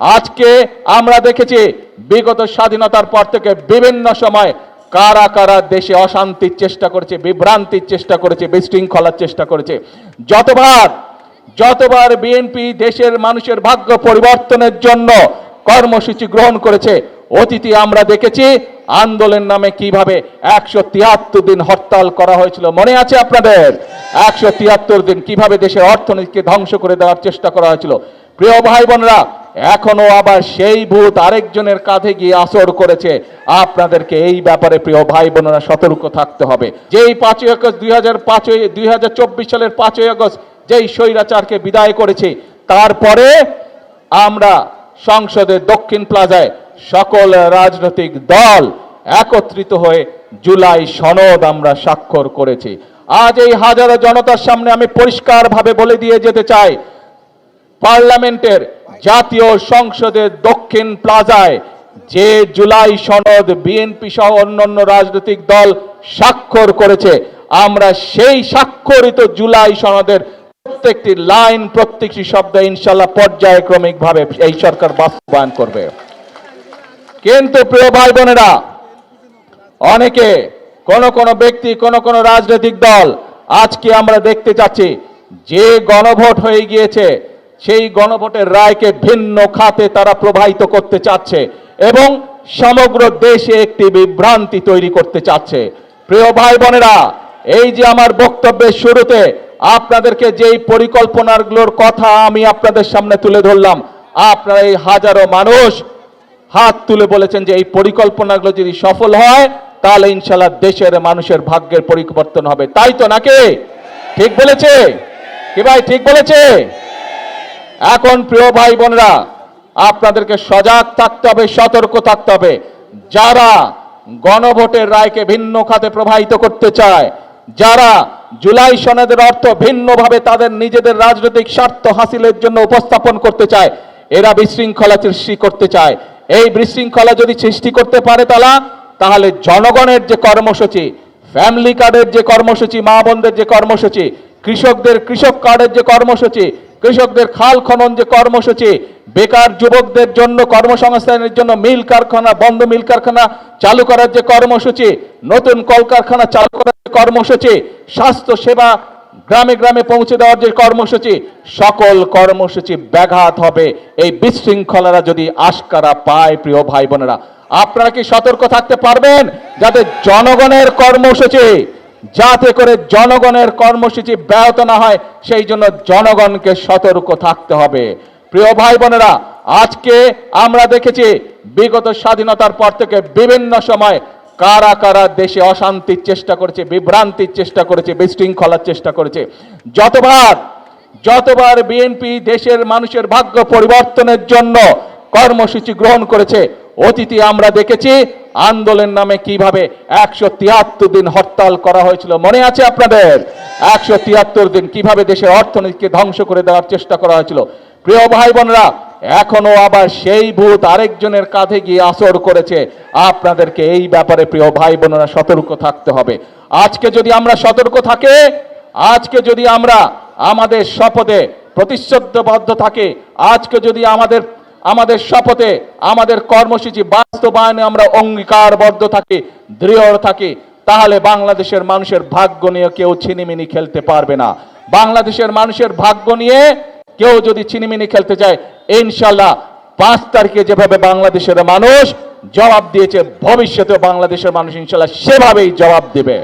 আজকে আমরা দেখেছি বিগত স্বাধীনতার পর থেকে বিভিন্ন সময় কারা কারা দেশে অশান্তির চেষ্টা করেছে, বিভ্রান্তির চেষ্টা করেছে, বিশৃঙ্খলার চেষ্টা করেছে। যতবার বিএনপি দেশের মানুষের ভাগ্য পরিবর্তনের জন্য কর্মসূচি গ্রহণ করেছে, অতীতে আমরা দেখেছি আন্দোলনের নামে কিভাবে 173 দিন হরতাল করা হয়েছিল। মনে আছে আপনাদের? 173 দিন কিভাবে দেশের অর্থনীতিকে ধ্বংস করে দেওয়ার চেষ্টা করা হয়েছিল। প্রিয় ভাই বোনেরা, এখনো আবার সেই ভূত আরেকজনের কাঁধে গিয়ে আসর করেছে। আপনাদেরকে এই ব্যাপারে প্রিয় ভাই বোনেরা সতর্ক থাকতে হবে। যেই 5ই আগস্ট 2024 সালের 5ই আগস্ট যেই স্বৈরাচারকে বিদায় করেছে, তারপরে আমরা সংসদের দক্ষিণ প্লাজায় সকল রাজনৈতিক দল একত্রিত হয়ে জুলাই সনদ আমরা স্বাক্ষর করেছি। আজ এই হাজারো জনতার সামনে আমি পরিষ্কারভাবে বলে দিয়ে যেতে চাই, পার্লামেন্টের জাতীয় সংসদের দক্ষিণ প্লাজায় যে জুলাই সনদ বিএনপি সহ অন্যান্য রাজনৈতিক দল স্বাক্ষর করেছে, আমরা সেই স্বাক্ষরিত জুলাই সনদের প্রত্যেকটি লাইন, প্রত্যেকটি শব্দ ইনশাআল্লাহ পর্যায়ক্রমিকভাবে এই সরকার বাস্তবায়ন করবে। কিন্তু প্রিয় ভাই বোনেরা, অনেকে কোন ব্যক্তি, কোন রাজনৈতিক দল আজকে আমরা দেখতে চাচ্ছি যে গণভোট হয়ে গিয়েছে, সেই গণভোটের রায়কে ভিন্ন খাতে তারা প্রবাহিত করতে চাচ্ছে এবং সমগ্র দেশে একটি বিভ্রান্তি তৈরি করতে চাচ্ছে। প্রিয় ভাই বোনেরা, এই যে আমার বক্তব্যের শুরুতে আপনাদেরকে যেই পরিকল্পনাগুলোর কথা আমি আপনাদের সামনে তুলে ধরলাম, আপনারা এই হাজারো মানুষ হাত তুলে বলেছেন যে এই পরিকল্পনাগুলো যদি সফল হয় তাহলে ইনশাআল্লাহ দেশের মানুষের ভাগ্যের পরিবর্তন হবে। তাই তো নাকি? ঠিক বলেছে কি ভাই? ঠিক বলেছে? এখন প্রিয় ভাই বোনেরা, আপনাদেরকে সজাগ থাকতে হবে, সতর্ক থাকতে হবে। যারা গণভোটের রায়কে ভিন্ন খাতে প্রবাহিত করতে চায়, যারা জুলাই সনদের অর্থ ভিন্নভাবে তাদের নিজেদের রাজনৈতিক স্বার্থ হাসিলের জন্য উপস্থাপন করতে চায়, এরা বিশৃঙ্খলা সৃষ্টি করতে চায়। এই বিশৃঙ্খলা যদি সৃষ্টি করতে পারে তাহলে জনগণের যে কর্মসূচি, ফ্যামিলি কার্ডের যে কর্মসূচি, মা বোনদের যে কর্মসূচি, কৃষকদের কৃষক কার্ডের যে কর্মসূচি, কৃষকদের খাল খনন যে কর্মসূচি, বেকার যুবকদের জন্য কর্মসংস্থানের জন্য মিল কারখানা, বন্ধ মিল কারখানা চালু করার যে কর্মসূচি, নতুন কলকারখানা চালু করার যে কর্মসূচি, স্বাস্থ্য সেবা গ্রামে গ্রামে পৌঁছে দেওয়ার যে কর্মসূচি, সকল কর্মসূচি ব্যাঘাত হবে এই বিশৃঙ্খলারা যদি আশকারা পায়। প্রিয় ভাই বোনেরা, আপনারা কি সতর্ক থাকতে পারবেন যাতে জনগণের কর্মসূচি, যাতে করে জনগণের কর্মসূচি ব্যাহত না হয়? সেই জন্য জনগণকে সতর্ক থাকতে হবে। প্রিয় ভাই বোনেরা, আজকে আমরা দেখেছি বিগত স্বাধীনতার পর থেকে বিভিন্ন সময় কারা কারা দেশে অশান্তির চেষ্টা করেছে, বিভ্রান্তির চেষ্টা করেছে, বিশৃঙ্খলার চেষ্টা করেছে। যতবার বিএনপি দেশের মানুষের ভাগ্য পরিবর্তনের জন্য কর্মসূচি গ্রহণ করেছে, অতীতে আমরা দেখেছি আন্দোলনের নামে কিভাবে 173 দিন হরতাল করা হয়েছিল। মনে আছে আপনাদের? 173 দিন কিভাবে দেশের অর্থনীতিকে ধ্বংস করে দেওয়ার চেষ্টা করা হয়েছিল। প্রিয় ভাই বোনেরা, এখনো আবার সেই ভূত আরেকজনের কাঁধে গিয়ে আসর করেছে। আপনাদেরকে এই ব্যাপারে প্রিয় ভাই বোনেরা সতর্ক থাকতে হবে। আজকে যদি আমরা সতর্ক থাকি, আজকে যদি আমরা আমাদের শপথে প্রতিশ্রুতিবদ্ধ থাকি, আজকে যদি আমাদের শপথে, আমাদের কর্মসূচি বাস্তবায়নে আমরা অঙ্গীকারবদ্ধ থাকি, দৃঢ় থাকি, তাহলে বাংলাদেশের মানুষের ভাগ্য নিয়ে কেউ ছিনিমিনি খেলতে পারবে না। বাংলাদেশের মানুষের ভাগ্য নিয়ে কেউ যদি ছিনিমিনি খেলতে চায়, ইনশাআল্লাহ 5 তারিখে যেভাবে বাংলাদেশের মানুষ জবাব দিয়েছে, ভবিষ্যতেও বাংলাদেশের মানুষ ইনশাআল্লাহ সেভাবেই জবাব দেবে।